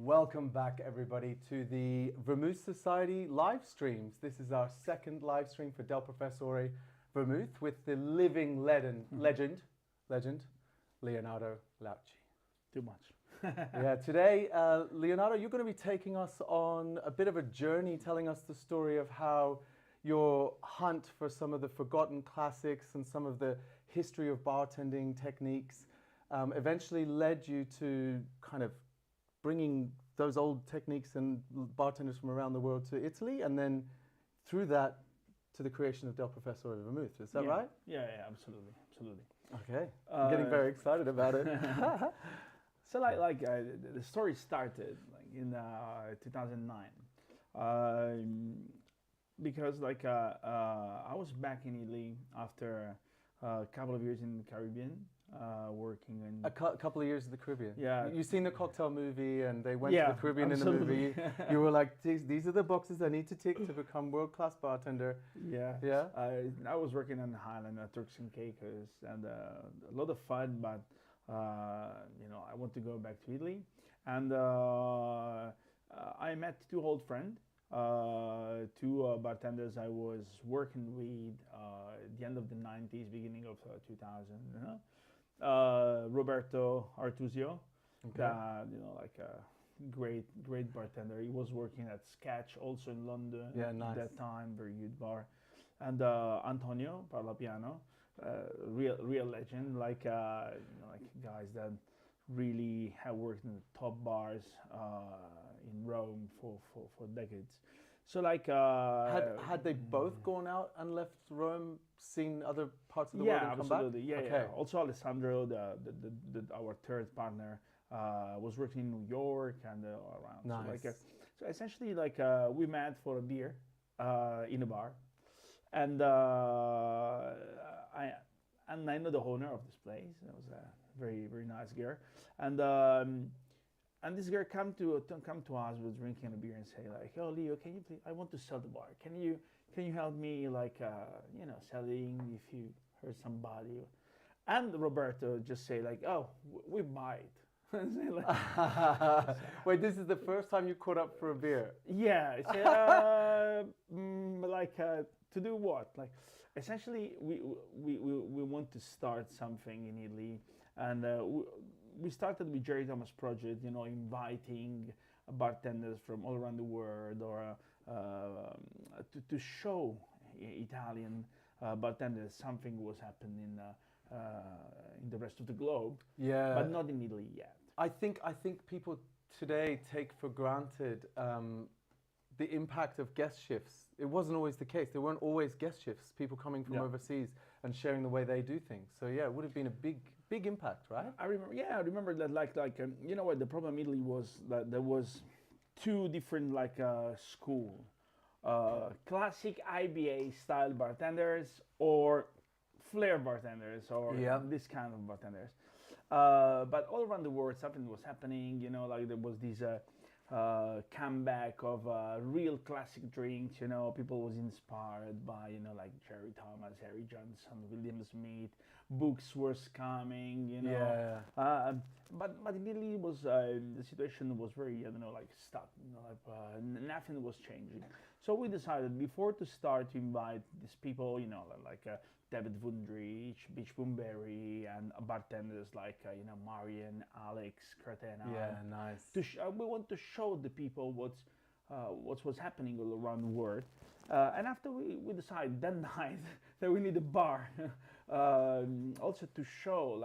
Welcome back, everybody, to the Vermouth Society live streams. This is our second live stream for Del Professore Vermouth with the living legend, Leonardo Leuci. Too much. Yeah, today, Leonardo, you're going to be taking us on a bit of a journey, telling us the story of how your hunt for some of the forgotten classics and some of the history of bartending techniques eventually led you to kind of bringing those old techniques and bartenders from around the world to Italy, and then through that to the creation of Del Professore Vermouth. Is that right? Yeah, absolutely. Okay, I'm getting very excited about it. So the story started in 2009, because I was back in Italy after a couple of years in the Caribbean. Working in a couple of years in the Caribbean. Yeah, you've seen the cocktail movie, and they went to the Caribbean absolutely. in the movie. You were like, these are the boxes I need to tick to become world-class bartender. Yeah. I was working on the Highland at Turks and Caicos, and a lot of fun. But I want to go back to Italy, and I met two old friends. Two bartenders I was working with at the end of the 90s, beginning of 2000. Roberto Artuzio, like a great bartender. He was working at Sketch, also in London. Yeah, nice. At that time, very good bar. And Antonio Parlapiano, real legend, like guys that really have worked in the top bars in Rome for decades. So had they both gone out and left Rome, seen other parts of the world and come absolutely. back? Yeah. Also Alessandro, our third partner, was working in New York and around. Nice. So essentially, we met for a beer in a bar, and I know the owner of this place. It was a very, very nice girl, and this girl come to us, was drinking a beer and say like, "Oh, Leo, can you please? I want to sell the bar. Can you help me selling if you heard somebody?" And Roberto just say like, "Oh, we buy it." Wait, this is the first time you caught up for a beer? Yeah. To do what? Like, essentially, we want to start something in Italy, and we started with Jerry Thomas project. Inviting bartenders from all around the world, or to show Italian bartenders something was happening in the rest of the globe. Yeah, but not in Italy yet. I think people today take for granted the impact of guest shifts. It wasn't always the case. There weren't always guest shifts, people coming from overseas and sharing the way they do things. So yeah, it would have been a big impact, right? I remember that what the problem in Italy was that there was two different school, classic IBA style bartenders or flair bartenders or this kind of bartenders. But all around the world something was happening, there was this comeback of real classic drinks. People was inspired by like Jerry Thomas, Harry Johnson, William Smith. Books were coming. But immediately was the situation was very stuck. Nothing was changing. So we decided before to start to invite these people, David Wundrich, Beach Boomberry, and bartenders like Marian, Alex, Cretena. Yeah, nice. We want to show the people what was happening all around the world, and after we decided that night that we need a bar, also to show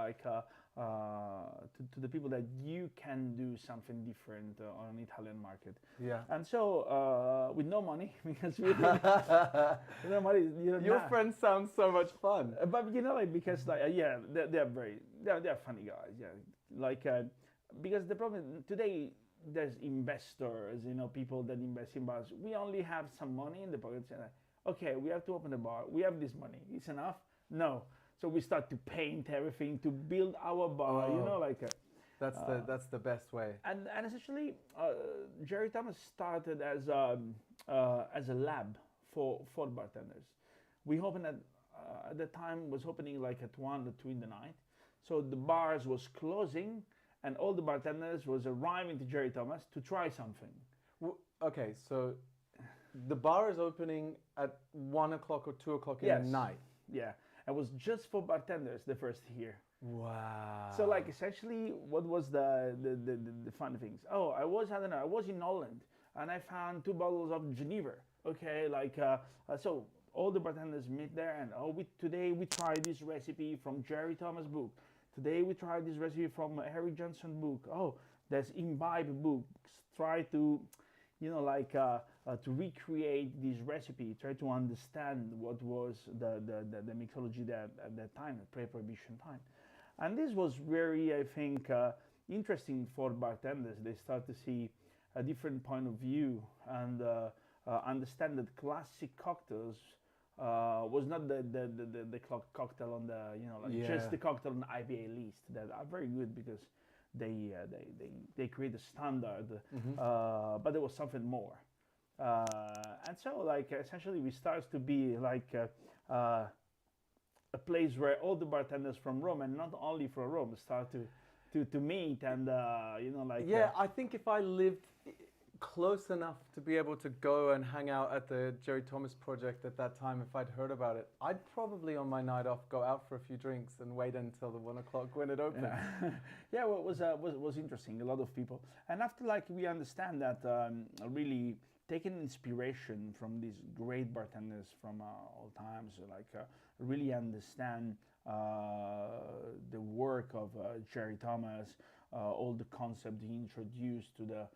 to the people that you can do something different on an Italian market. Yeah. And so with no money, because with no money, your friends sound so much fun. But because they're funny guys. Yeah, because the problem today, there's investors, people that invest in bars. We only have some money in the pockets. Okay, we have to open the bar. We have this money. It's enough? No. So we start to paint everything to build our bar. That's the best way. And essentially, Jerry Thomas started as a lab for bartenders. We opened at the time was opening at 1 or 2 in the night. So the bars was closing, and all the bartenders was arriving to Jerry Thomas to try something. Okay, so the bar is opening at 1 o'clock or 2 o'clock in Yes. the night. Yeah, it was just for bartenders the first year. Wow. So like essentially, what was the fun things? Oh, I was in Holland and I found 2 bottles of Geneva. Okay, like so all the bartenders meet there and today we try this recipe from Jerry Thomas book. Today we try this recipe from Harry Johnson book. Oh, there's Imbibe books. Try to, to recreate this recipe. Try to understand what was the mixology at that time, the pre-prohibition time. And this was very, I think, interesting for bartenders. They start to see a different point of view and understand that classic cocktails was not the cocktail on the just the cocktail on the IBA list that are very good because they create a standard, but there was something more. And so like essentially we start to be like a place where all the bartenders from Rome, and not only from Rome, start to meet and I think if I lived close enough to be able to go and hang out at the Jerry Thomas project at that time, if I'd heard about it, I'd probably on my night off go out for a few drinks and wait until the 1 o'clock when it opened. Yeah, well, it was interesting. A lot of people, and after like we understand that really taking inspiration from these great bartenders from all times, like really understand the work of Jerry Thomas, all the concepts he introduced to the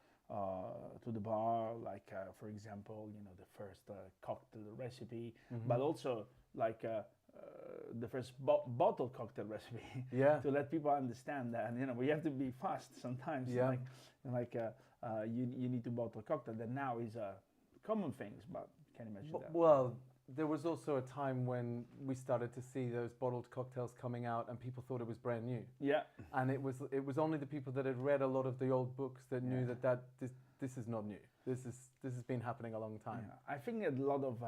bar, like for example, the first cocktail recipe, but also like the first bottle cocktail recipe. Yeah. To let people understand that, and we have to be fast sometimes. Yeah. You need to bottle cocktail that now is common things, but can you imagine that? Well, there was also a time when we started to see those bottled cocktails coming out and people thought it was brand new. Yeah. And it was only the people that had read a lot of the old books that knew that this is not new. This has been happening a long time. Yeah. I think that a lot of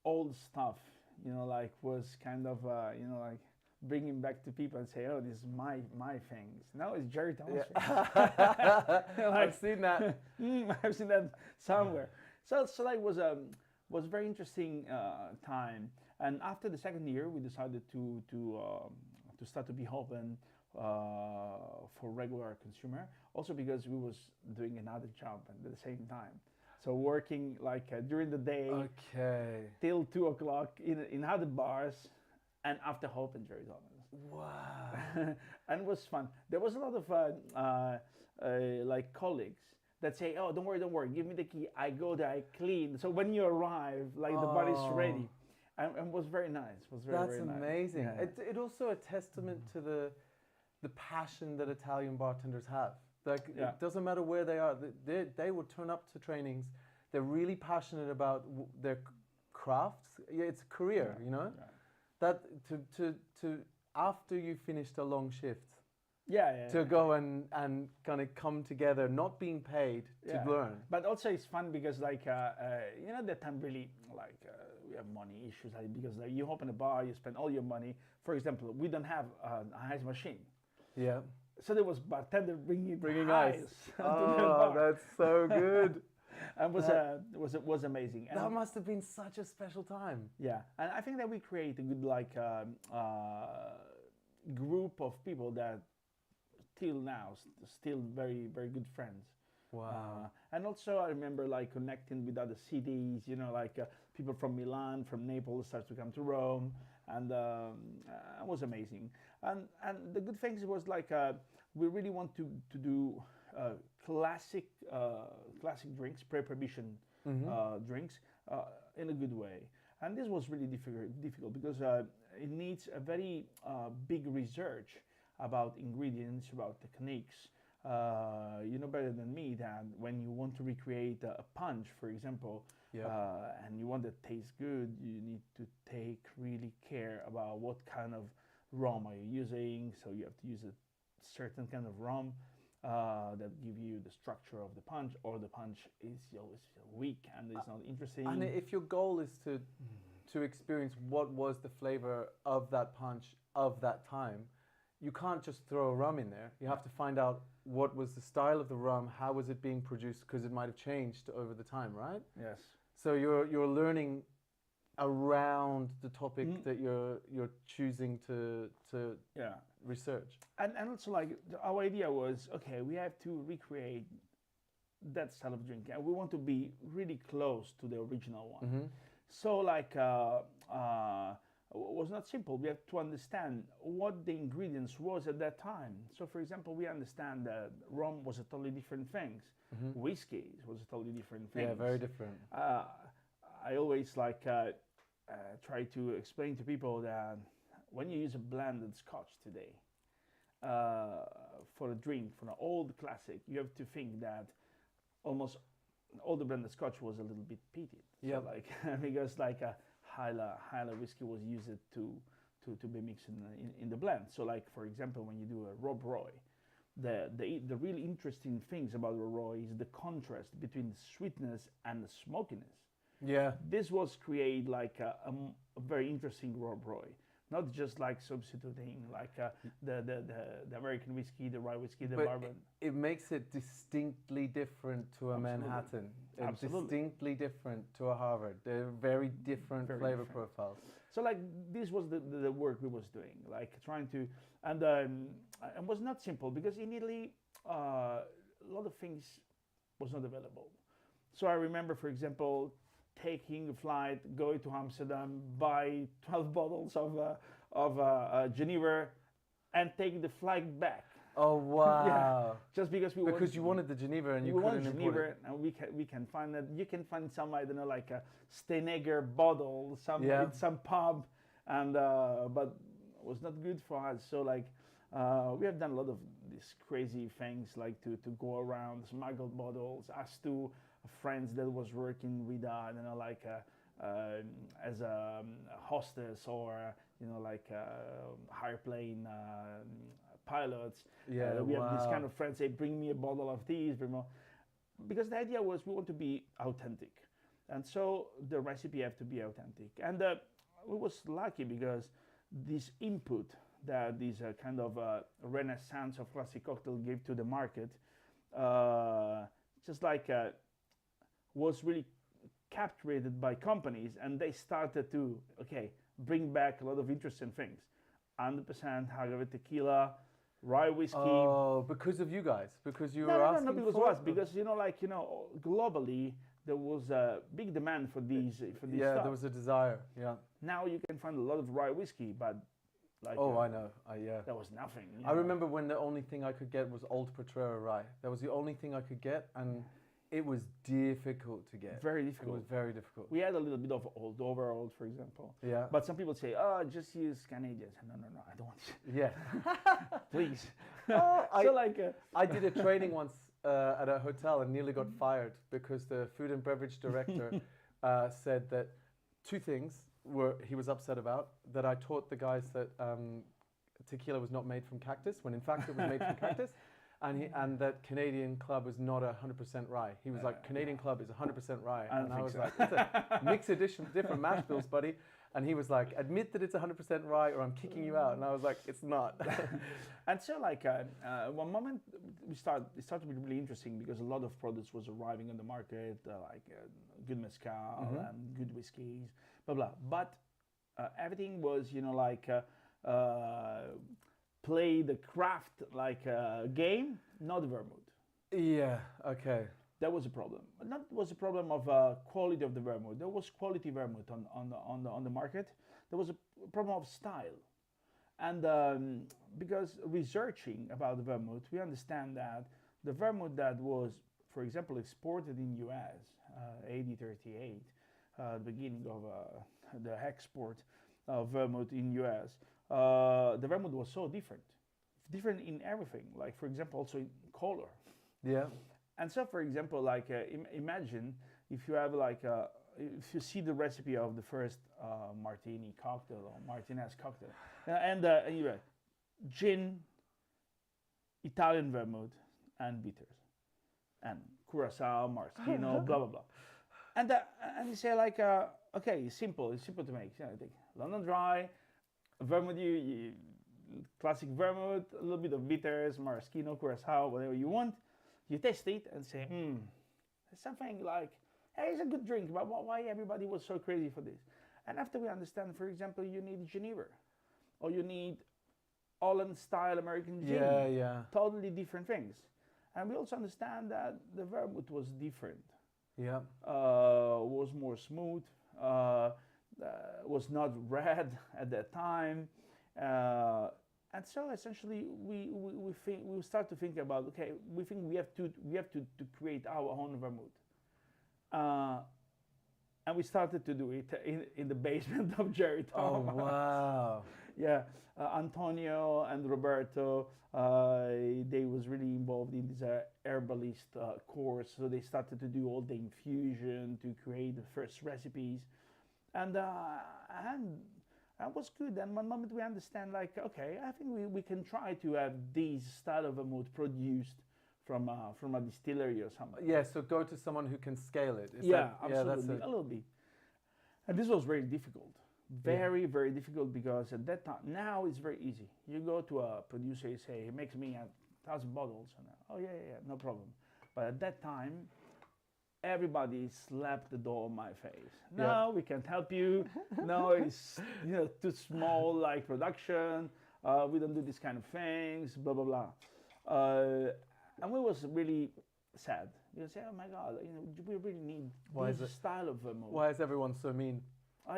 old stuff, was kind of bringing back to people and say, oh, this is my things. Now it's Jerry Thomas. I've seen that. I've seen that somewhere. So like was a very interesting time. And after the second year, we decided to start to be open for regular consumer. Also because we was doing another job at the same time. So working like during the day till 2 o'clock in other bars, and after open Jerry Thomas. Wow. And it was fun. There was a lot of like colleagues that say, oh, don't worry, give me the key. I go there, I clean. So when you arrive, like the bar is ready. And it was very nice. It was very, That's very amazing. Nice. Yeah. It also a testament to the passion that Italian bartenders have. Like it doesn't matter where they are. They will turn up to trainings. They're really passionate about their crafts. Yeah, it's a career, Yeah. That to after you finished a long shift. Yeah. To go and kind of come together, not being paid to learn. But also it's fun because like that time really like we have money issues because like, you open a bar, you spend all your money. For example, we don't have an ice machine. Yeah. So there was bartender bringing ice. to the Oh, bar. that's so good. And was amazing. And that must have been such a special time. Yeah, and I think that we create a good like group of people that till now still very, very good friends. Wow. And also I remember like connecting with other cities, like people from Milan, from Naples started to come to Rome, and it was amazing. And the good things was like we really want to do classic drinks, pre-prohibition drinks in a good way. And this was really difficult because it needs a very big research about ingredients, about techniques. You know better than me that when you want to recreate a punch, for example, and you want it to taste good, you need to take really care about what kind of rum are you using. So you have to use a certain kind of rum that give you the structure of the punch, or the punch is always weak and it's not interesting. And if your goal is to experience what was the flavor of that punch of that time, you can't just throw a rum in there. You have to find out what was the style of the rum, how was it being produced, because it might have changed over the time, right? Yes. So you're learning around the topic that you're choosing to Yeah. research. And also like our idea was, okay, we have to recreate that style of drink, and we want to be really close to the original one. So like was not simple. We have to understand what the ingredients was at that time. So for example, we understand that rum was a totally different thing. Whiskey was a totally different thing. Yeah, very different. I always like try to explain to people that when you use a blended scotch today for a drink, for an old classic, you have to think that almost all the blended scotch was a little bit peated. Yeah. So like because like a Hyla whiskey was used to be mixed in the blend. So like for example, when you do a Rob Roy, the really interesting things about the Roy is the contrast between the sweetness and the smokiness. Yeah. This was create like a very interesting Rob Roy, not just like substituting like the American whiskey, the rye whiskey, the bourbon. It makes it distinctly different to a Manhattan. Absolutely. Distinctly different to a Harvard. They're very different flavor profiles. So like this was the work we was doing, like trying to, and it was not simple because in Italy a lot of things was not available. So I remember, for example, taking a flight, going to Amsterdam, buy 12 bottles of Geneva, and take the flight back. Oh wow! Yeah, just because you wanted the Geneva and you couldn't import Geneva, it. and we can find that. You can find some, I don't know, like a Steinegger bottle, in some pub, and but it was not good for us. So like we have done a lot of these crazy things, like to go around smuggled bottles. As to friends that was working with I don't know, like as a hostess or like higher plane pilots. Yeah, we have this kind of friends say, bring me a bottle of these, because the idea was we want to be authentic, and so the recipe have to be authentic. And we was lucky because this input that this kind of renaissance of classic cocktail gave to the market, just like was really captured by companies, and they started to bring back a lot of interesting things. 100% agave tequila, rye whiskey. Oh, because of you guys? Because you were asking No, because for of us. Because globally there was a big demand for these stuff. There was a desire. Yeah. Now you can find a lot of rye whiskey, but like I know. Yeah. there was nothing. I remember when the only thing I could get was Old Potrero rye. That was the only thing I could get, and it was difficult to get. Very difficult. It was very difficult. We had a little bit of old overold, for example. Yeah. But some people say, "Oh, just use Canadians." No, I don't want to. Yeah. Please. I did a training once at a hotel and nearly got fired because the food and beverage director said that two things he was upset about. That I taught the guys that tequila was not made from cactus, when in fact it was made from cactus. And that Canadian Club was not 100% rye. He was like, Canadian Club is 100% rye. And I was like, it's a mixed edition, different mash bills, buddy. And he was like, admit that it's 100% rye or I'm kicking you out. And I was like, it's not. And so one moment it started to be really interesting because a lot of products was arriving on the market, good mezcal and good whiskeys, blah, blah. But everything was, play the craft game, not vermouth. Yeah, okay. That was a problem. But that was a problem of quality of the vermouth. There was quality vermouth on the market. There was a problem of style. And because researching about the vermouth, we understand that the vermouth that was, for example, exported in US, 1838, the beginning of the export of vermouth in US, the vermouth was so different in everything. Like, for example, also in color. Yeah. And so, for example, imagine if you have if you see the recipe of the first martini cocktail or Martinez cocktail, and you have gin, Italian vermouth, and bitters, and Curacao, Maraschino, blah blah blah, and you say okay, it's simple to make. Take London Dry, vermouth. classic vermouth, a little bit of bitters, maraschino, curacao, whatever you want. You taste it and say, it's something like, hey, it's a good drink, but why everybody was so crazy for this? And after we understand, for example, you need Geneva, or you need Holland-style American gin. Yeah. Totally different things. And we also understand that the vermouth was different. Yeah. Was more smooth, was not red at that time. And so essentially we start to think about, okay, we think we have to create our own vermouth. And we started to do it in the basement of Jerry Oh, Thomas. wow. Yeah, Antonio and Roberto, they was really involved in this herbalist course. So they started to do all the infusion to create the first recipes, and that was good. And one moment we understand, like, okay, I think we can try to have this style of vermouth produced from a distillery or something. Yeah, so go to someone who can scale it. Is Yeah, that, absolutely, a little bit. And this was very difficult. Very, very difficult, because at that time, now it's very easy. You go to a producer, you say, he makes me 1,000 bottles. And, oh, yeah, no problem. But at that time, everybody slapped the door on my face. No, we can't help you. No, it's too small, like production. We don't do this kind of things, blah, blah, blah. And we was really sad. You say, oh my God, we really need this style of vermouth. Why is everyone so mean?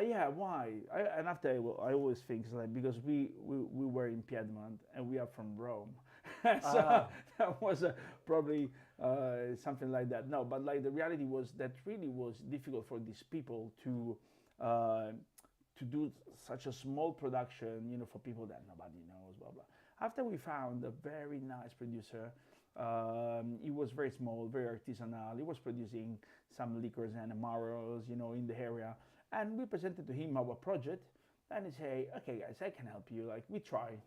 Yeah, why? And after I always think, like, because we were in Piedmont and we are from Rome, so that was probably something like that. No, but like the reality was that really was difficult for these people to do such a small production, for people that nobody knows, blah blah. After we found a very nice producer, it was very small, very artisanal. He was producing some liquors and amaros, in the area. And we presented to him our project, and he say, "Okay, guys, I can help you. Like, we try,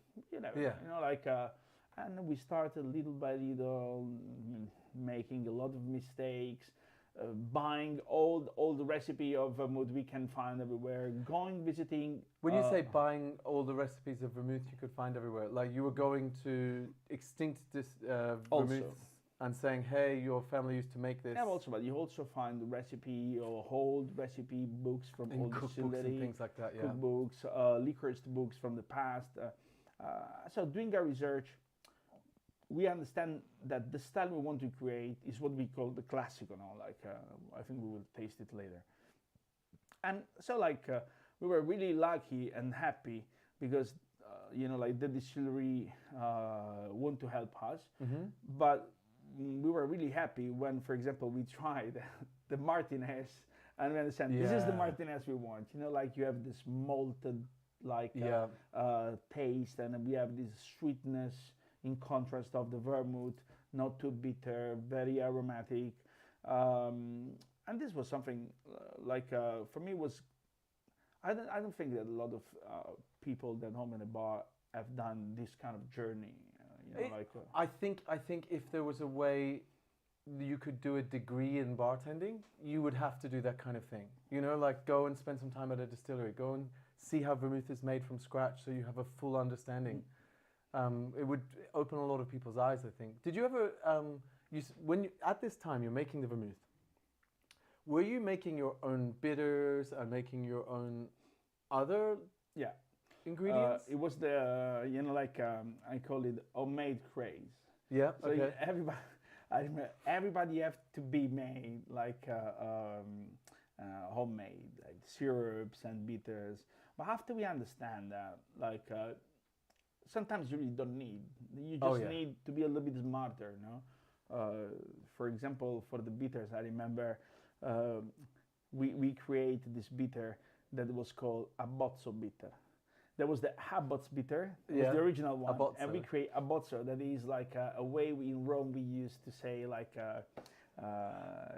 and we started little by little, making a lot of mistakes, buying all the recipe of vermouth we can find everywhere, going visiting." When you say buying all the recipes of vermouth you could find everywhere, like you were going to extinct vermouth and saying, hey, your family used to make this. Yeah, also, but you also find the recipe or old recipe books from in old cookbooks and things like that. Yeah. Cookbooks, liquors books from the past. So doing our research, we understand that the style we want to create is what we call the classical. I think we will taste it later. And so we were really lucky and happy because the distillery want to help us, but we were really happy when, for example, we tried the Martinez, and we understand this is the Martinez we want. You have this malted taste, and we have this sweetness in contrast of the vermouth, not too bitter, very aromatic, and this was something for me was. I don't think that a lot of people that home in a bar have done this kind of journey. I think if there was a way you could do a degree in bartending, you would have to do that kind of thing. Go and spend some time at a distillery, go and see how vermouth is made from scratch, so you have a full understanding. It would open a lot of people's eyes, I think. Did you ever, at this time you're making the vermouth, were you making your own bitters and making your own other ingredients? It was the I call it homemade craze. Yeah. So okay. everybody have to be made homemade, like syrups and bitters. But after we understand that, sometimes you really don't need. You just need to be a little bit smarter, For example, for the bitters, I remember we created this bitter that was called abbozzo bitter. There was the Abbott's bitter, it was the original one, abbozzo. And we create abbozzo. That is a way in Rome we used to say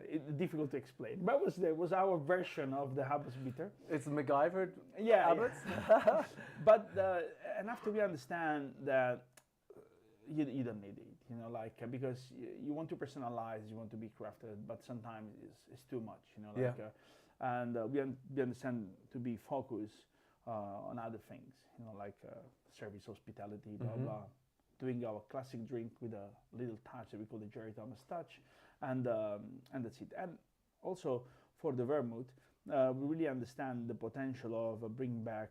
it's difficult to explain, but it was our version of the Abbott's bitter. It's MacGyver. Abbott's. Yeah. But and after we understand that you don't need it, because you want to personalize, you want to be crafted, but sometimes it's too much, and we understand to be focused. on other things, like service, hospitality, blah blah. Doing our classic drink with a little touch that we call the Jerry Thomas touch, and that's it. And also for the vermouth, we really understand the potential of bringing back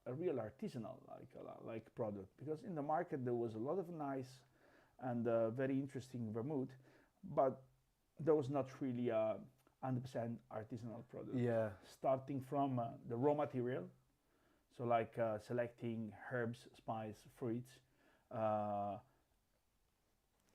a real artisanal like product, because in the market there was a lot of nice and very interesting vermouth, but there was not really a 100% artisanal product. Yeah. Starting from the raw material, so like selecting herbs, spice, fruits,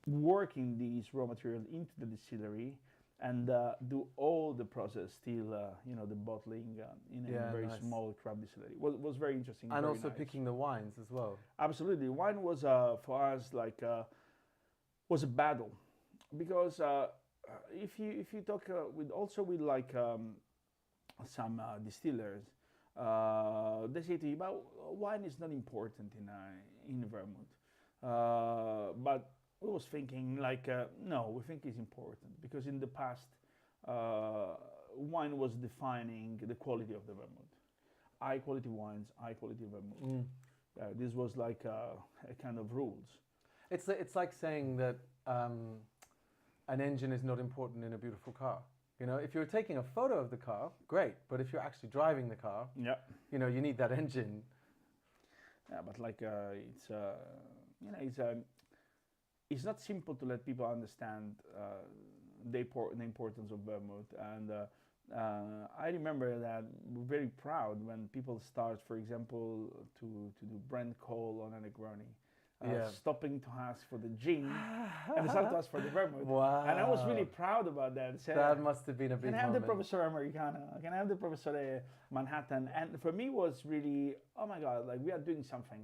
working these raw materials into the distillery, and do all the process till the bottling in a very small craft distillery. Was very interesting. And very also nice. picking the wines as well. Absolutely, wine was for us like was a battle, because if you talk with like some distillers, they say to you, "But wine is not important in vermouth." But I was thinking like, no, we think it's important, because in the past, wine was defining the quality of the vermouth. High quality wines, high quality vermouth. This was like a kind of rules. It's like saying that an engine is not important in a beautiful car. If you're taking a photo of the car, great. But if you're actually driving the car, Yeah. You need that engine. Yeah, but like it's not simple to let people understand the importance of vermouth. And I remember that we're very proud when people start, for example, to do brand call on a Negroni. Stopping to ask for the gin and they started to ask for the vermouth. Wow. And I was really proud about that. So, that must have been a big can I have moment. the Professore Americano? Can I have the Professore Manhattan? And for me it was really, oh my God, like we are doing something,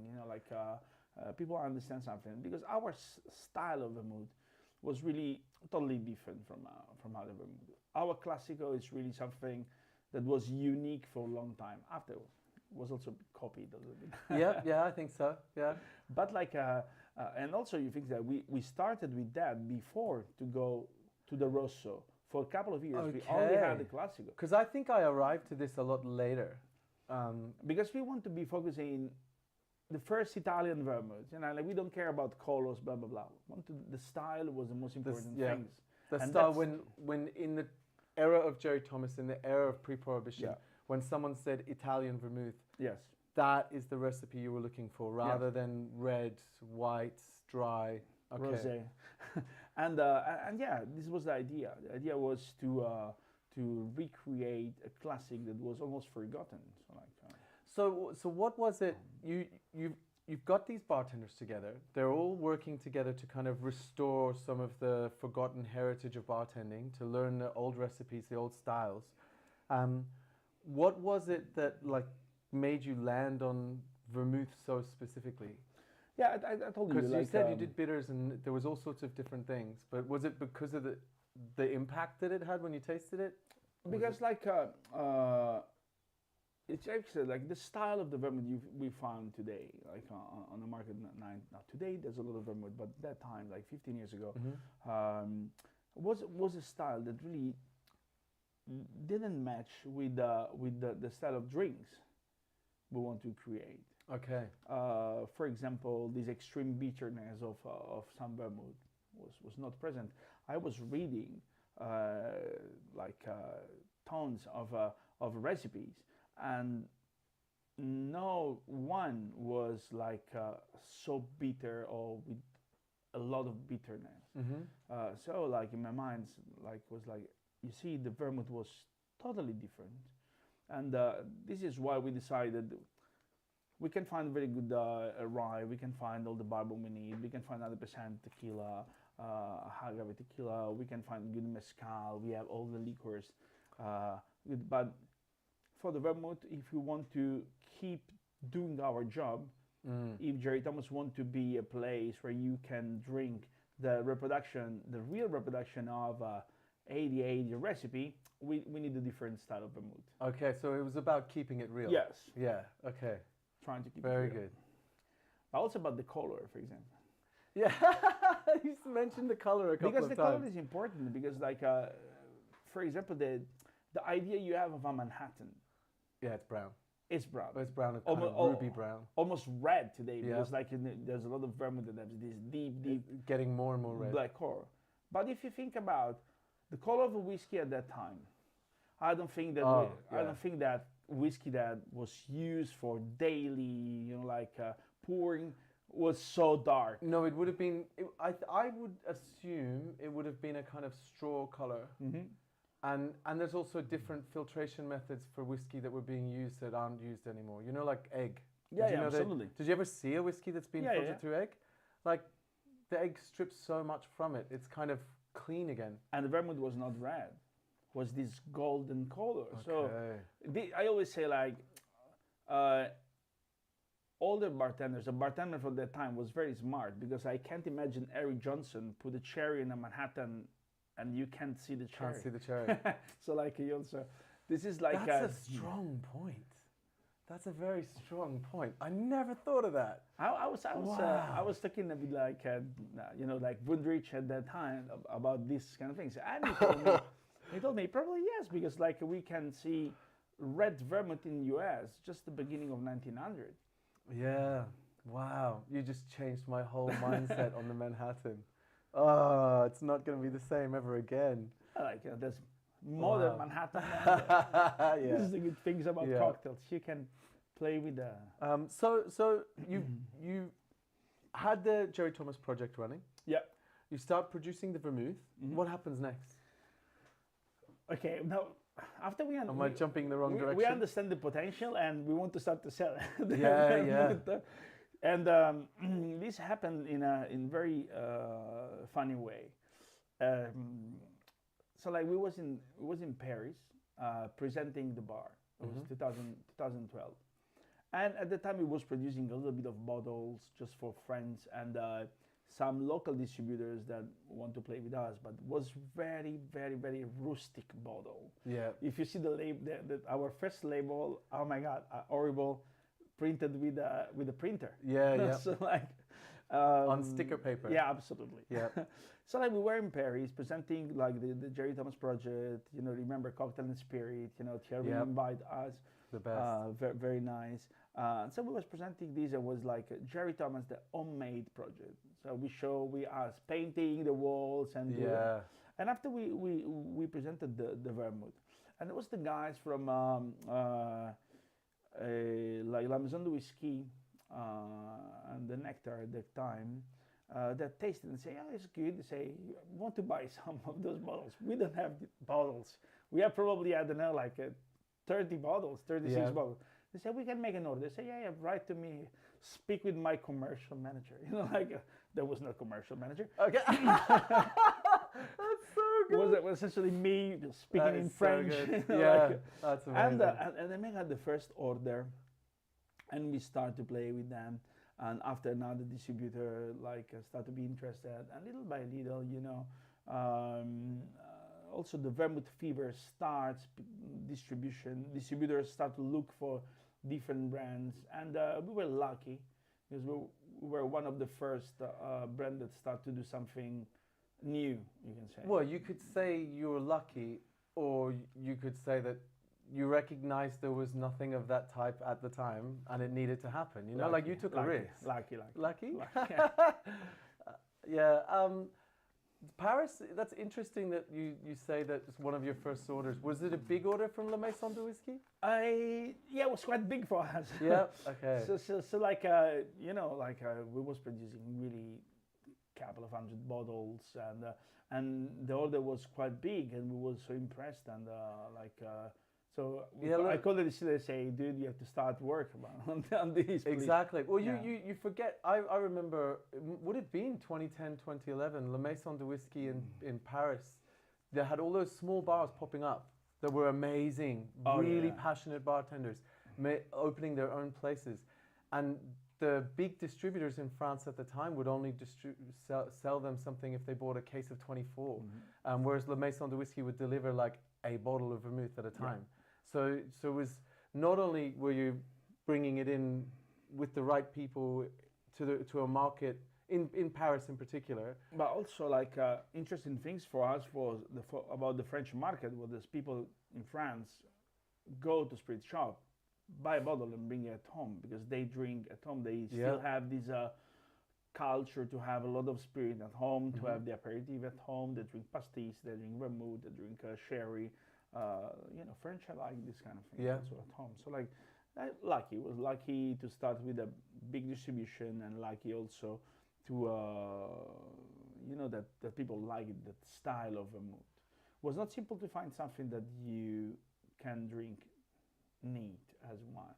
people understand something. Because our style of vermouth was really totally different from other vermouth. Our Classico is really something that was unique for a long time. After was also copied a little bit. yeah, I think so. Yeah. But like, and also you think that we started with that before to go to the Rosso. For a couple of years, we only had the Classico. Because I think I arrived to this a lot later. Because we want to be focusing the first Italian vermouth. Like we don't care about colors, blah, blah, blah. The style was the most important things. The style, when in the era of Jerry Thomas, in the era of pre-prohibition, when someone said Italian vermouth, yes, that is the recipe you were looking for, rather than red, white, dry, rosé. and yeah, this was the idea. The idea was to recreate a classic that was almost forgotten. So what was it? You've got these bartenders together. They're all working together to kind of restore some of the forgotten heritage of bartending, to learn the old recipes, the old styles. What was it that made you land on vermouth so specifically? Yeah, I told you. Because you said you did bitters and there was all sorts of different things. But was it because of the impact that it had when you tasted it? Because it's actually like the style of the vermouth we found today, like on the market now. Today there's a lot of vermouth, but that time, like 15 years ago, was a style that really didn't match with the style of drinks we want to create. Okay. For example, this extreme bitterness of some vermouth was not present. I was reading tons of recipes, and no one was so bitter or with a lot of bitterness. So in my mind, was you see, the vermouth was totally different, and this is why we decided we can find very good rye, we can find all the bourbon we need, we can find 100% tequila, agave tequila, we can find good mezcal, we have all the liquors, but for the vermouth, if you want to keep doing our job, if Jerry Thomas want to be a place where you can drink the real reproduction of 80/80 recipe, we need a different style of vermouth. Okay, so it was about keeping it real. Yes. Yeah, okay. Trying to keep very it real. Good. Also about the color, for example. Yeah, you mentioned the color a couple of times. Because the color is important, because for example, the idea you have of a Manhattan. Yeah, it's brown. It's brown. Oh, it's brown, kind of ruby brown. Almost red today, Yeah. because like there's a lot of vermouth that has this deep Getting more and more red. black color. But if you think about the color of a whiskey at that time, I don't think that I don't think that whiskey that was used for daily, pouring was so dark. No, it would have been. I would assume it would have been a kind of straw color. And there's also different filtration methods for whiskey that were being used that aren't used anymore. You know, like egg. Yeah, absolutely. Did you ever see a whiskey that's been filtered through egg? Like, the egg strips so much from it. It's kind of clean again. And the vermouth was not red, was this golden color. Okay. So I always say older bartenders, a bartender from that time was very smart, because I can't imagine Eric Johnson put a cherry in a Manhattan and you can't see the cherry. Can't see the cherry. So he also, this is like that's a strong point. That's a very strong point. I never thought of that. I was talking a bit like Woodrich at that time about these kind of things, and he told me probably yes, because we can see red vermouth in US just the beginning of 1900. Yeah. Wow. You just changed my whole mindset on the Manhattan. Oh, it's not going to be the same ever again. There's more than Manhattan. This is the good things about cocktails. You can play with the. So you had the Jerry Thomas project running. Yeah. You start producing the vermouth. What happens next? Okay. Now, after we am I jumping in the wrong direction? We understand the potential and we want to start to sell it. Yeah. And this happened in very funny way. So we was in Paris presenting the bar. It was 2012, and at the time we was producing a little bit of bottles just for friends and some local distributors that want to play with us, but it was very, very, very rustic bottle. Yeah. If you see the label, our first label, oh my God, horrible, printed with a printer. Yeah. So on sticker paper. Yeah, absolutely. Yeah. So we were in Paris presenting the Jerry Thomas project. Remember Cocktail and Spirit. Thierry invited us. The best. Very, very nice. So we was presenting this. It was Jerry Thomas, the homemade project. So we asked painting the walls and and after we presented the vermouth, and it was the guys from La Maison de Whiskey and the Nectar at that time that tasted and say, oh, it's good. They say, want to buy some of those bottles? We don't have bottles. We have probably, I don't know, 30 bottles, 36 bottles. They say, we can make an order. They say, yeah, write to me, speak with my commercial manager. There was no commercial manager. Okay. That's so good. It was essentially me speaking in French. So that's amazing. And they made the first order, and we start to play with them. And after now, the distributor start to be interested, and little by little, also the vermouth fever starts. Distributors start to look for different brands, and we were lucky because we were one of the first brand that started to do something new. You can say. Well, you could say you were lucky, or you could say that you recognized there was nothing of that type at the time and it needed to happen. You took a risk. Lucky. Yeah. Paris, that's interesting that you say that it's one of your first orders. Was it a big order from La Maison de Whiskey? It was quite big for us. Yeah, okay. So we was producing really couple of hundred bottles, and the order was quite big, and we were so impressed, and I called the distiller, say, dude, you have to start work on this. Please. Exactly. Well, you forget. I remember. Would it been 2010, 2011? La Maison de Whiskey in Paris. They had all those small bars popping up that were amazing, really passionate bartenders, opening their own places, and the big distributors in France at the time would only sell them something if they bought a case of 24, whereas La Maison de Whiskey would deliver a bottle of vermouth at a time. So it was not only were you bringing it in with the right people to a market in Paris in particular, but also interesting things for us was about the French market, where there's people in France go to spirit shop buy a bottle and bring it at home because they drink at home. They Yeah. still have this culture to have a lot of spirit at home, to Mhm. have the aperitif at home. They drink pastis, they drink vermouth, they drink sherry. French I like this kind of thing Yeah. also at home. So like, lucky was lucky to start with a big distribution, and lucky also to that people like it, that style of vermouth. Was not simple to find something that you can drink neat as wine.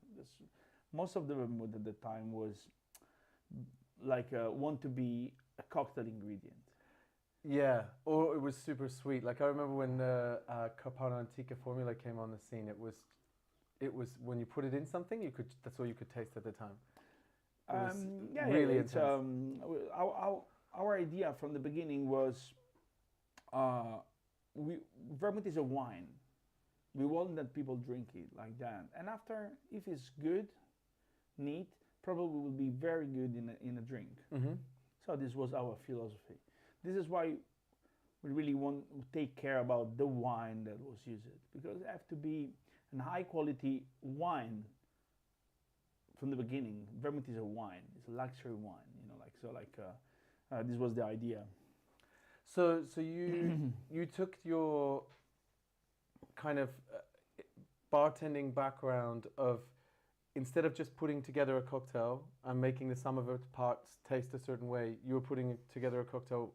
Most of the vermouth at the time was like want to be a cocktail ingredient. Yeah, or it was super sweet. Like I remember when the Carpano Antica formula came on the scene. It was when you put it in something, you could. That's all you could taste at the time. It was really It's, intense. our idea from the beginning was uh, vermouth is a wine. We want that people drink it like that, and after, if it's good, neat, probably will be very good in a drink. Mm-hmm. So this was our philosophy. This is why we really want to take care about the wine that was used, because it have to be a high quality wine from the beginning. Vermouth is a wine. It's a luxury wine. This was the idea. So you took your kind of bartending background of, instead of just putting together a cocktail and making the sum of its parts taste a certain way, you were putting together a cocktail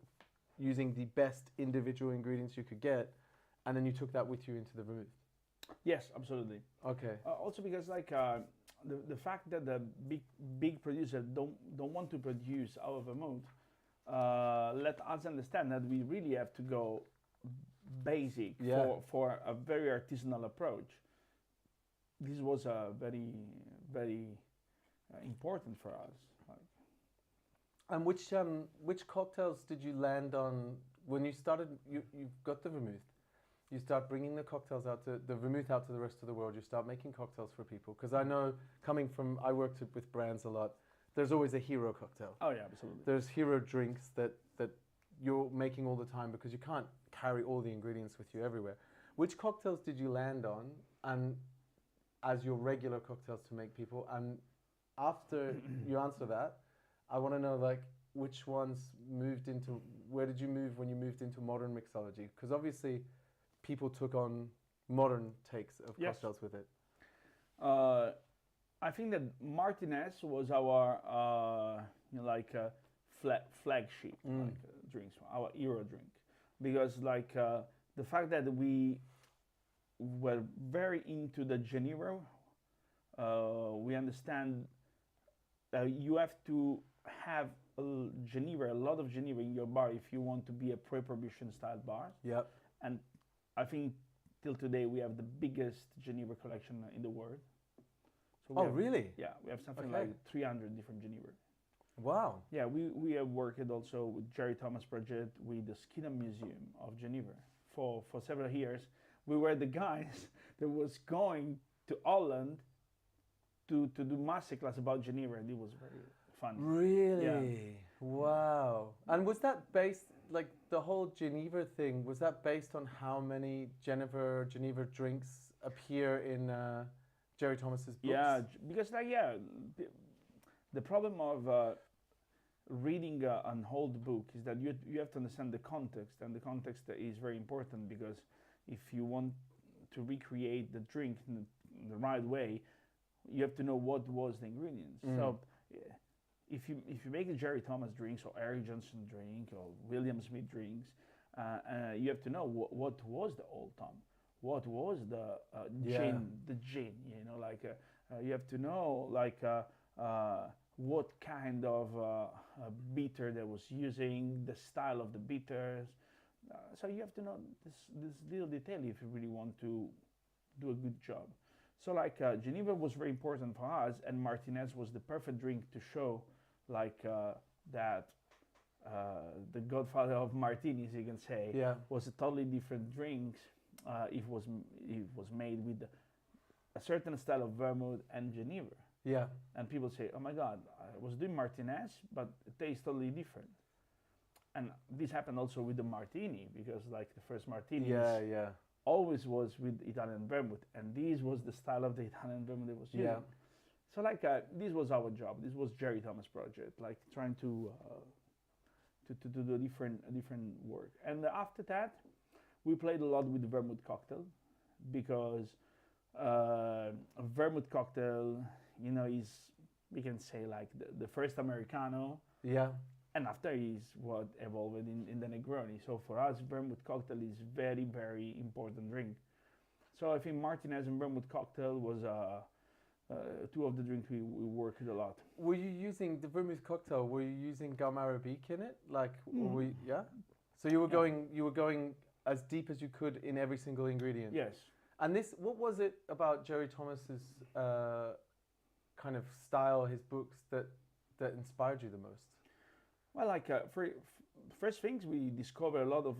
using the best individual ingredients you could get, and then you took that with you into the vermouth. Yes, absolutely. Okay. Also because the fact that the big producers don't want to produce our vermouth, let us understand that we really have to go basic for a very artisanal approach. This was very important for us. And which cocktails did you land on when you started? You got the vermouth. You start bringing the cocktails the vermouth out to the rest of the world. You start making cocktails for people. Because I know, I worked with brands a lot. There's always a hero cocktail. Oh yeah, absolutely. There's hero drinks that you're making all the time because you can't carry all the ingredients with you everywhere. Which cocktails did you land on and as your regular cocktails to make people? And after you answer that, I want to know which ones moved into, where did you move when you moved into modern mixology? Because obviously people took on modern takes of cocktails with it. I think that Martinez was our flagship drinks, our hero drink, because the fact that we were very into the Geneva, we understand that you have to have a lot of Geneva in your bar if you want to be a pre-prohibition style bar. Yep. And I think till today we have the biggest Geneva collection in the world. So really? Yeah, we have something like 300 different Geneva. Wow. Yeah, we have worked also with Jerry Thomas project with the Skinner Museum of Geneva for several years. We were the guys that was going to Holland to do masterclass about Geneva, and it was very fun. Really? Yeah. Wow. And was that based, the whole Geneva thing, was that based on how many Geneva drinks appear in Jerry Thomas's books? Yeah, because the problem of reading an old book is that you have to understand the context, and the context is very important, because if you want to recreate the drink in the right way, you have to know what was the ingredients. So if you make the Jerry Thomas drinks or Eric Johnson drink or William Smith drinks, you have to know what was the Old Tom, what was the gin, you have to know what kind of bitter they was using, the style of the bitters. So you have to know this little detail if you really want to do a good job. So Geneva was very important for us, and Martinez was the perfect drink to show that the godfather of martinis, you can say, was a totally different drink. It was made with a certain style of vermouth and Geneva. Yeah. And people say, oh my God, I was doing Martinez, but it tastes totally different. And this happened also with the martini, because the first martinis, always was with Italian vermouth, and this was the style of the Italian vermouth they was using. Yeah. So like this was our job. This was Jerry Thomas' project, like trying to do a different work. And after that, we played a lot with the vermouth cocktail, because a vermouth cocktail, you know, is, we can say, like the first Americano. Yeah. And after is what evolved in the Negroni. So for us, vermouth cocktail is very, very important drink. So I think Martinez and vermouth cocktail was two of the drinks we worked a lot. Were you using the vermouth cocktail? Were you using gum arabique in it? Like, yeah. So you were going as deep as you could in every single ingredient. Yes. And this, what was it about Jerry Thomas's kind of style, his books, that inspired you the most? Well, like first things, we discover a lot of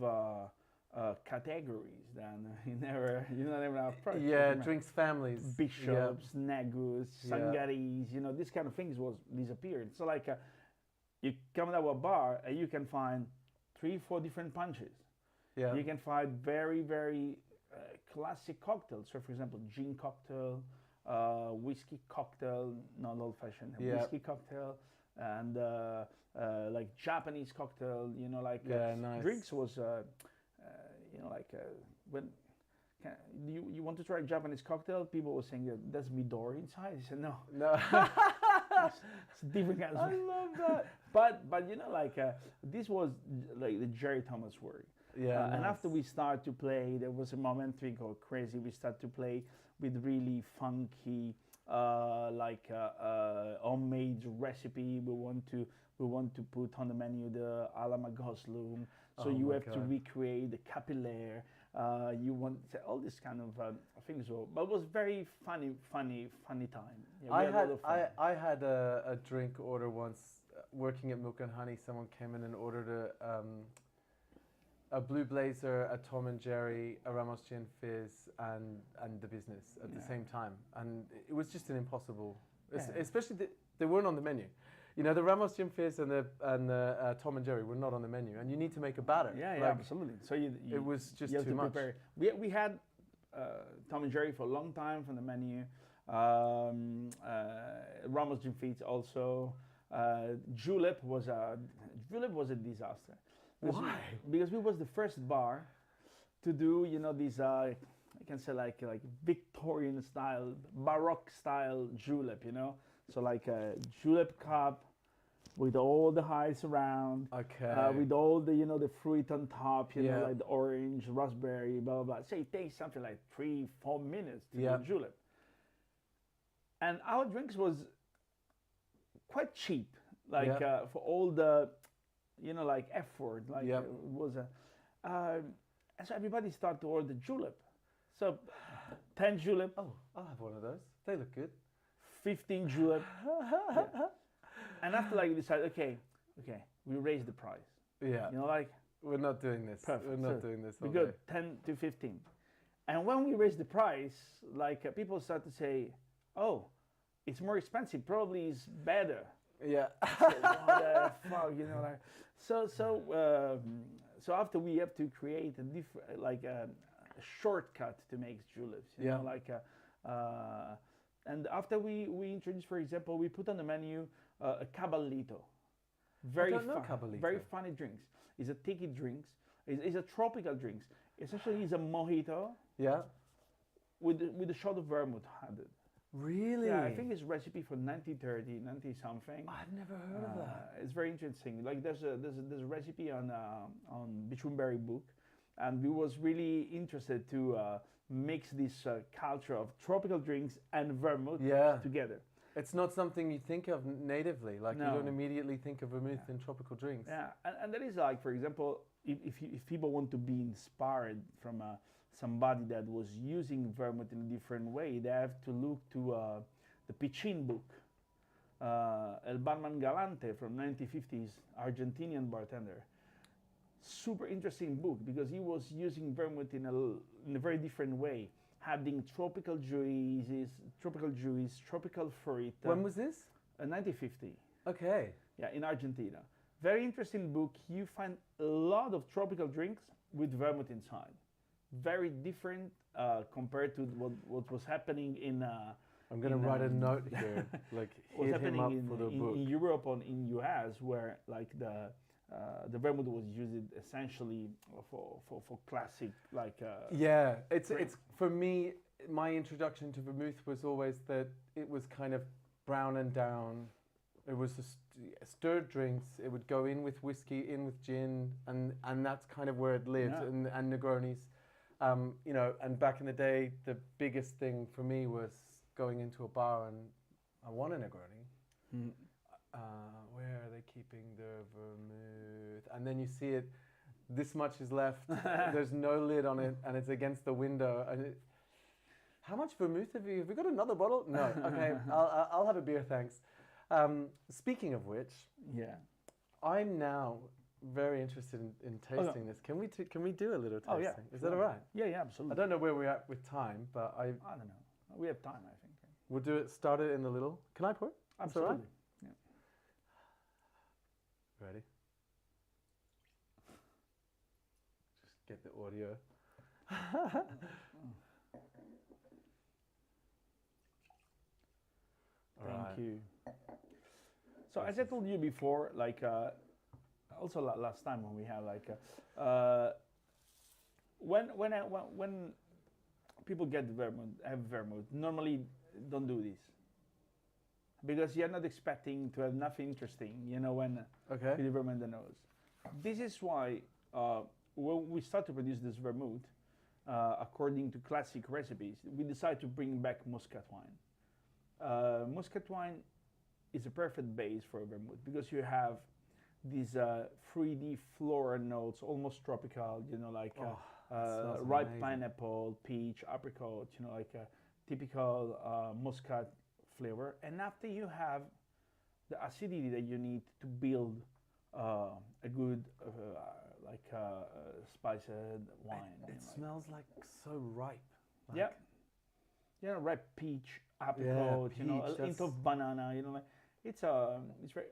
categories that you never approached. Yeah, drinks families. Bishops, Negus, Sangaris, you know, this kind of things was disappeared. So like you come to a bar and you can find 3-4 different punches. Yeah. You can find very, very classic cocktails. So for example, gin cocktail, whiskey cocktail, not old-fashioned, whiskey cocktail, and like Japanese cocktail, you know, like nice. drinks was, you know, like when you want to try a Japanese cocktail, people were saying that's Midori inside. I said no, it's a different kind of. I love that. But you know, like this was like the Jerry Thomas work. Yeah. Nice. And after we started to play, there was a moment we go crazy. We started to play with really funky, like homemade recipe. We want to put on the menu the Alamagosloom. So you have to recreate the capillaire. You want all this kind of things. But it was very funny time. Yeah, I had a drink order once working at Milk and Honey. Someone came in and ordered a Blue Blazer, a Tom and Jerry, a Ramos Gin Fizz, and the business at the same time, and it was just an impossible. Especially they weren't on the menu. You know, the Ramos Gin Fizz and the Tom and Jerry were not on the menu, and you need to make a batter. Yeah, like, absolutely. So it was just you have too to much. Prepare. We had Tom and Jerry for a long time from the menu. Ramos Gin Fizz also. Julep was a disaster. Why? Because we was the first bar to do, you know, these I can say like Victorian style, Baroque style julep, you know. So like a julep cup with all the ice around. Okay. With all the, you know, the fruit on top, you know, like the orange, raspberry, blah blah blah. So it takes something like 3-4 minutes to do julep. And our drinks was quite cheap, like for all the, you know, like effort, like it was and so everybody started to order julep. So 10 julep. Oh, I'll have one of those. They look good. 15 julep. And after like we decided, okay, we raise the price. Yeah. You know, like we're not doing this. Perfect. We're not doing this. We go 10 to 15. And when we raised the price, like people start to say, oh, it's more expensive. Probably it's better. Yeah. So, what the fuck, you know, like so after we have to create a different, like a shortcut to make juleps, you know, like and after we introduced, for example, we put on the menu a caballito, very funny drinks. It's a tiki drinks. It's a tropical drinks. Essentially, it's a mojito. Yeah. With a shot of vermouth added. Really? Yeah, I think it's recipe for 1930, 90 something. I've never heard of that. It's very interesting. Like there's a recipe on Bichunberry book, and we was really interested to mix this culture of tropical drinks and vermouth together. It's not something you think of natively. Like you don't immediately think of vermouth in tropical drinks. Yeah, and that is like, for example, if people want to be inspired from somebody that was using vermouth in a different way, they have to look to the Pichin book, El Barman Galante from 1950s, Argentinian bartender. Super interesting book because he was using vermouth in a very different way, adding tropical juices, tropical fruit. When was this? 1950. Okay. Yeah, in Argentina. Very interesting book. You find a lot of tropical drinks with vermouth inside. very different compared to what was happening in. I'm going to write a note here, like What's hit him happening up in, for the book. in Europe or in US, where like the vermouth was used essentially for classic like. Yeah, it's drink. it's for me. My introduction to vermouth was always that it was kind of brown and down. It was stirred drinks. It would go in with whiskey, in with gin, and that's kind of where it lived. Yeah. And Negronis, you know. And back in the day, the biggest thing for me was going into a bar and I want a Negroni. Mm. Where are they keeping their vermouth? And then you see it. This much is left. There's no lid on it, and it's against the window. And how much vermouth have you? Have we got another bottle? No. Okay, I'll have a beer, thanks. Speaking of which, Yeah. I'm now very interested in tasting this. Can we do a little tasting? Oh yeah. Is that all right? Yeah, yeah, I absolutely. don't know where we're at with time, but I don't know. We have time, I think. we'll do it. Start it in the little. Can I pour it? That's all right? Absolutely. Yeah. Ready? Just get the audio. Thank you. So as I told you before, like also last time when we had like when people get have vermouth, normally don't do this because you're not expecting to have nothing interesting, you know, when Okay. you vermouth the nose. This is why when we start to produce this vermouth, according to classic recipes, we decide to bring back muscat wine. Muscat wine is a perfect base for a vermouth because you have these fruity floral notes, almost tropical, you know, like smells ripe amazing. pineapple, peach, apricot, you know, like a typical muscat flavor. And after you have the acidity that you need to build a good spiced wine. It smells like so ripe. Like, Yeah. You know, ripe peach, apricot, you know, peach, a hint of banana, you know, like it's very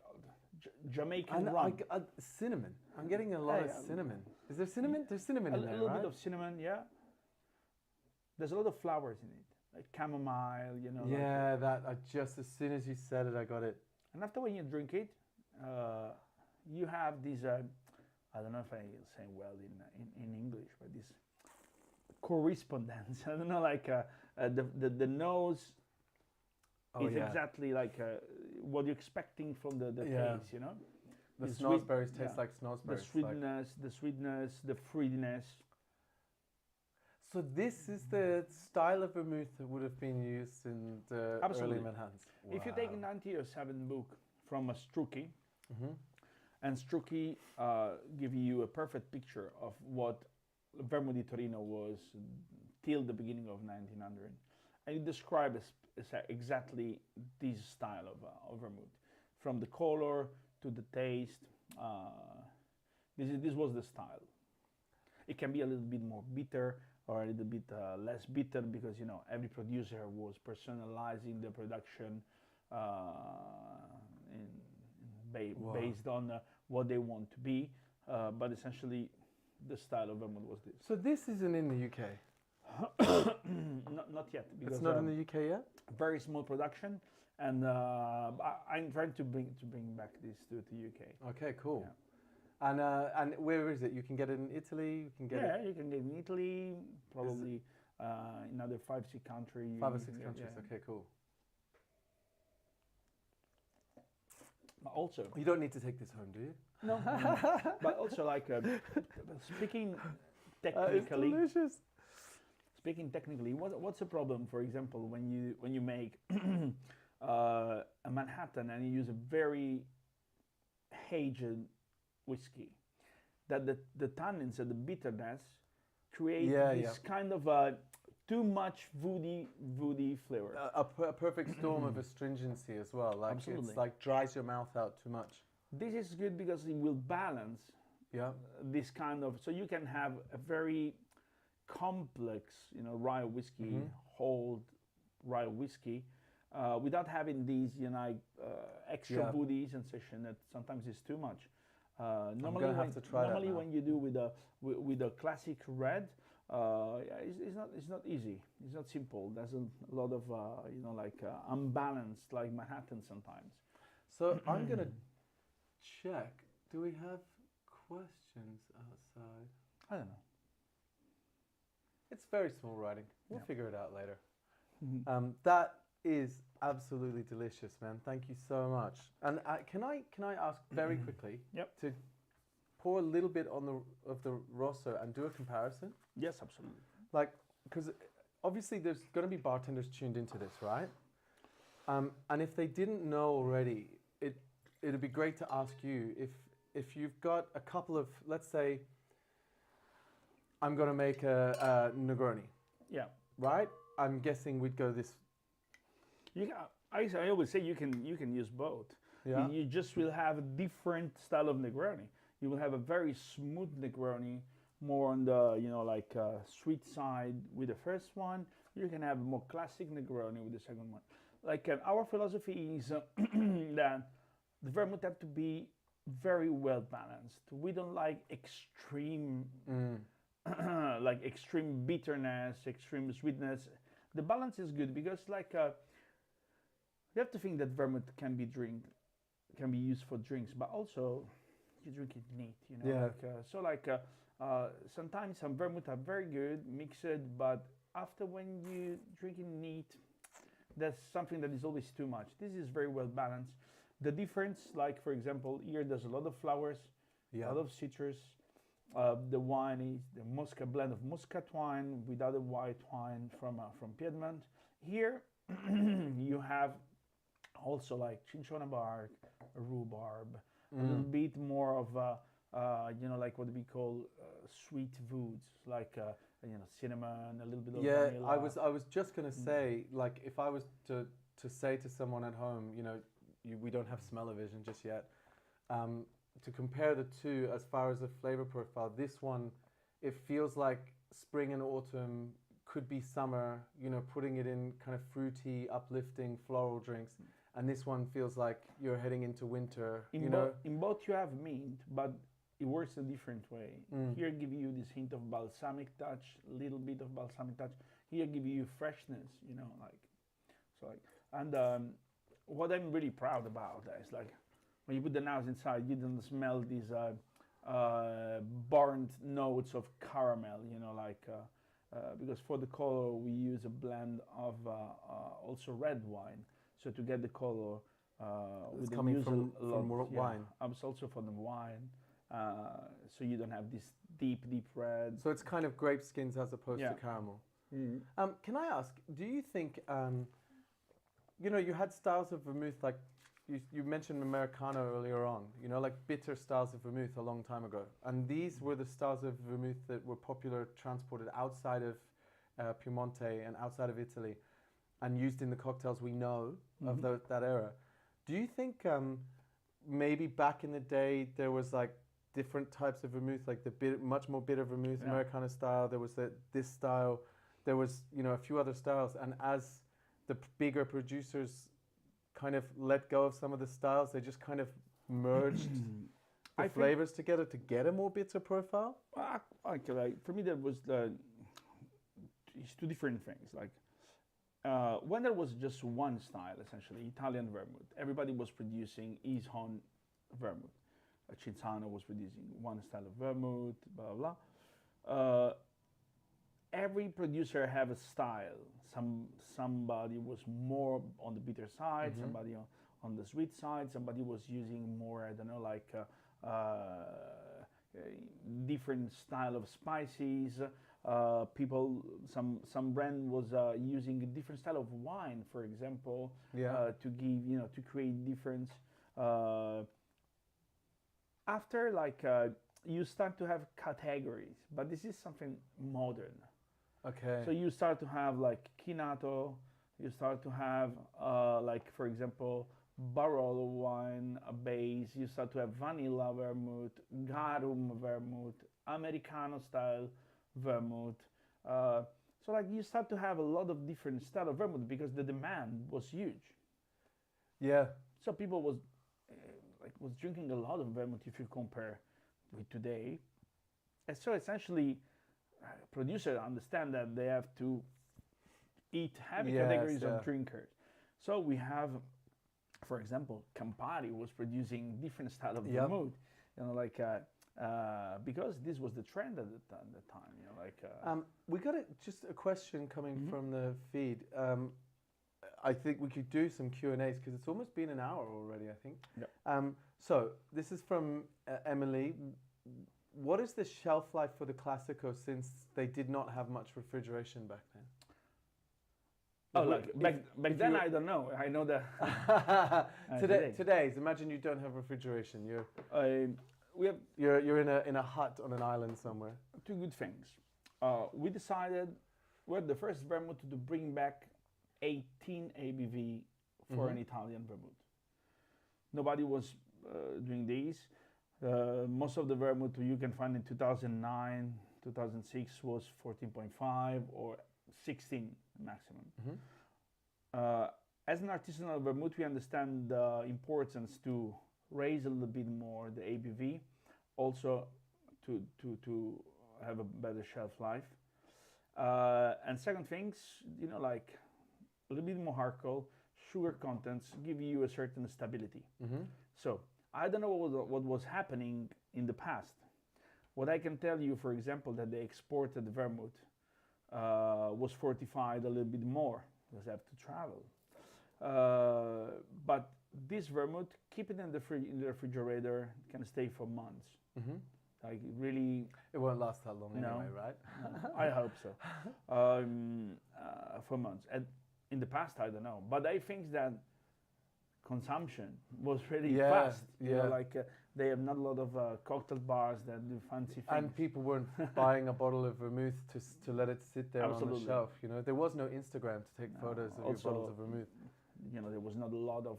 Jamaican And rum. cinnamon. I'm getting a lot of Yeah. cinnamon. Is there cinnamon? There's cinnamon A in there, little right? bit of cinnamon, yeah. There's a lot of flowers in it, like chamomile, you know. Yeah, that just as soon as you said it, I got it. And after when you drink it, you have these. I don't know if I say well in English, but this correspondence. I don't know, like the nose is exactly like what you're expecting from the taste, you know. The It's snozzberries taste yeah. like The snozzberries. sweetness, the fruitiness. So this is the style of vermouth that would have been used in the Absolutely. early Manhattans. If you take a 1907 book from a Strucki, Mhm. and Strucki give you a perfect picture of what Vermouth di Torino was till the beginning of 1900, and it describes exactly this style of vermouth, from the color to the taste. This was the style. It can be a little bit more bitter or a little bit less bitter because you know every producer was personalizing the production based on what they want to be. But essentially, the style of vermouth was this. So this isn't in the UK. Not yet. Because, It's not in the UK yet. very small production, and I'm trying to bring back this to UK. Okay, cool. Yeah. And where is it? You can get it in Italy. You can get it You can get it in Italy, probably in other 5-6 countries. 5 or 6 countries. Okay, cool. But also, You don't need to take this home, do you? no, but also like speaking It's technically. delicious. Speaking technically, what's the problem? For example, when you make a Manhattan and you use a very aged whiskey, that the tannins and the bitterness create this kind of too much woody flavor. A perfect storm of astringency as well. Like Absolutely. it's like dries your mouth out too much. This is good because it will balance Yeah. this kind of. So you can have a very complex, you know, rye whiskey, hold rye whiskey, without having these, you know, extra woody sensation that sometimes is too much. Normally, gonna have to try that now. when you do with a classic red, Yeah, it's not easy. It's not simple. There's a lot of unbalanced like Manhattan sometimes. So I'm gonna check. Do we have questions outside? I don't know. It's very small writing. We'll Yeah. figure it out later. Mhm. That is absolutely delicious, man. Thank you so much. And can I ask very quickly Yep. to pour a little bit on the Rosso and do a comparison? Yes, absolutely. Like, because obviously there's going to be bartenders tuned into this, right? And if they didn't know already, it'd be great to ask you if you've got a couple of, let's say, I'm going to make a Negroni, Yeah. right? I'm guessing we'd go this. You can, I always say you can use both. Yeah. You just will have a different style of Negroni. You will have a very smooth Negroni, more on the sweet side with the first one. You can have a more classic Negroni with the second one. Like our philosophy is that the vermouth have to be very well balanced. We don't like extreme like extreme bitterness, extreme sweetness. The balance is good because you have to think that vermouth can be used for drinks, but also you drink it neat, you know. Yeah. Sometimes some vermouth are very good mixed, but after when you drink it neat, that's something that is always too much. This is very well balanced. The difference, like for example, here there's a lot of flowers, Yeah. a lot of citrus. The wine is the Muscat blend of Muscat wine with other white wine from Piedmont. Here you have also like cinchona bark, rhubarb, a little bit more of like what we call sweet foods, like cinnamon, a little bit of Yeah, vanilla. I was just gonna say, like, if I was to say to someone at home, we don't have smell-o-vision just yet, to compare the two as far as the flavor profile, this one, it feels like spring and autumn, could be summer, putting it in kind of fruity, uplifting floral drinks, and this one feels like you're heading into winter. In both you have mint, but it works a different way. Here give you this hint of balsamic touch, little bit of balsamic touch. Here give you freshness, and what I'm really proud about is like when you put the nose inside, you don't smell these burnt notes of caramel, because for the color we use a blend of also red wine. So to get the color, it's coming from wine. It's also from the wine, so you don't have this deep red. So it's kind of grape skins as opposed Yeah. to caramel. Mm-hmm. Can I ask, do you think, you had styles of vermouth, like you mentioned Americano earlier on, like bitter styles of vermouth a long time ago. And these were the styles of vermouth that were popular, transported outside of Piemonte and outside of Italy and used in the cocktails we know of that era. Do you think maybe back in the day there was like different types of vermouth, like the much more bitter vermouth, Yeah. Americano style, there was this style, there was a few other styles, and as the bigger producers kind of let go of some of the styles, they just kind of merged the flavors together to get a more bitter profile? Actually, for me, that was it's two different things. Like when there was just one style, essentially Italian vermouth, everybody was producing his own vermouth. Cinzano was producing one style of vermouth, blah blah blah. Every producer have a style. Somebody was more on the bitter side, somebody on the sweet side, somebody was using more, I don't know, like different style of spices. Some brand was using a different style of wine, for example, to give, to create difference. After you start to have categories, but this is something modern. Okay. So you start to have like Chinato, you start to have for example, Barolo wine base, you start to have vanilla vermouth, garum vermouth, Americano style vermouth. So you start to have a lot of different style of vermouth because the demand was huge. Yeah. So people was drinking a lot of vermouth if you compare with today. And so essentially producers understand that they have to eat heavy Yes, categories yeah. of drinkers. So we have, for example, Campari was producing different style of Yep. vermouth, like because this was the trend at the time, We got just a question coming Mhm. from the feed. I think we could do some Q&As because it's almost been an hour already, I think. Yep. So this is from Emily. What is the shelf life for the Classico since they did not have much refrigeration back then? Oh, If we- back if then you- I don't know. I know that Today's imagine you don't have refrigeration. we have You're in a hut on an island somewhere. two good things. We decided we're the first vermouth to bring back 18 ABV for an Italian vermouth. Nobody was doing these. Most of the vermouth you can find in 2009, 2006 was 14.5 or 16 maximum. As an artisanal vermouth, we understand the importance to raise a little bit more the ABV, also to have a better shelf life. And second things, like a little bit more alcohol, sugar contents give you a certain stability. So I don't know what was happening in the past. What I can tell you, for example, that they exported vermouth was fortified a little bit more because they have to travel. But this vermouth, keep it in the refrigerator, can stay for months. Like really, It won't last that long No. anyway, right? I hope so. For months. And in the past, I don't know. But I think that consumption was really Yeah, fast. yeah. They have not a lot of cocktail bars that do fancy things. And people weren't buying a bottle of vermouth to let it sit there on Absolutely. the shelf. There was no Instagram to take photos of your Also, bottles of vermouth. There was not a lot of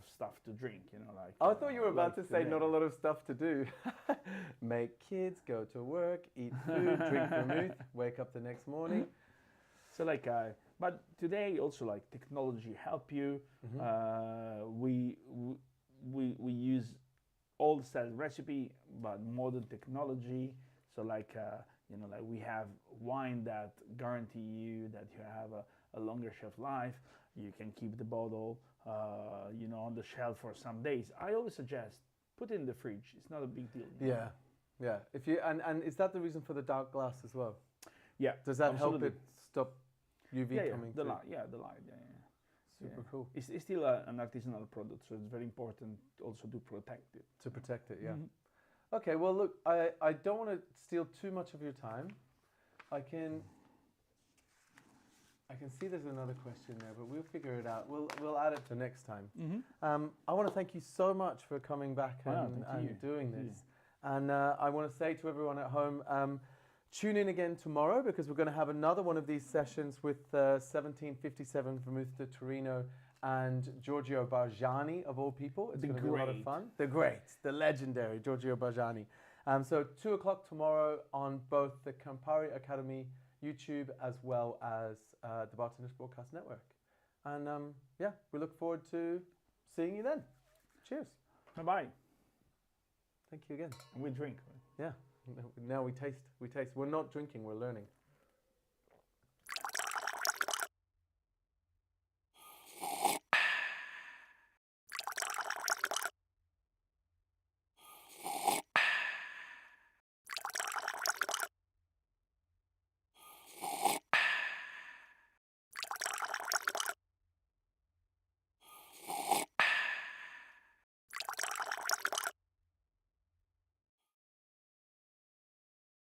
stuff to drink. I thought you were about to say today. not a lot of stuff to do. Make kids, go to work, eat food, drink vermouth, wake up the next morning. So but today also technology help you. We use old style recipe but modern technology. So we have wine that guarantee you that you have a longer shelf life. You can keep the bottle on the shelf for some days. I always suggest put it in the fridge. It's not a big deal. Yeah. If you and is that the reason for the dark glass as well? Yeah. Does that absolutely. help it stop UV coming the through? light. Yeah, the light. Yeah. Super cool. It's still an artisanal product, so it's very important also to protect it. To protect it, yeah. Okay, well look, I don't want to steal too much of your time. I can see there's another question there, but we'll figure it out. We'll add it to next time. I want to thank you so much for coming back and doing this. And I want to say to everyone at home, tune in again tomorrow because we're going to have another one of these sessions with 1757 Vermouth di Torino and Giorgio Bargiani, of all people. It's going to be a lot of fun. The great, the legendary Giorgio Bargiani. So 2 o'clock tomorrow on both the Campari Academy YouTube as well as the Bartenders Broadcast Network. And we look forward to seeing you then. Cheers. Bye-bye. Thank you again. We drink. Yeah. Now we taste. We're not drinking, we're learning.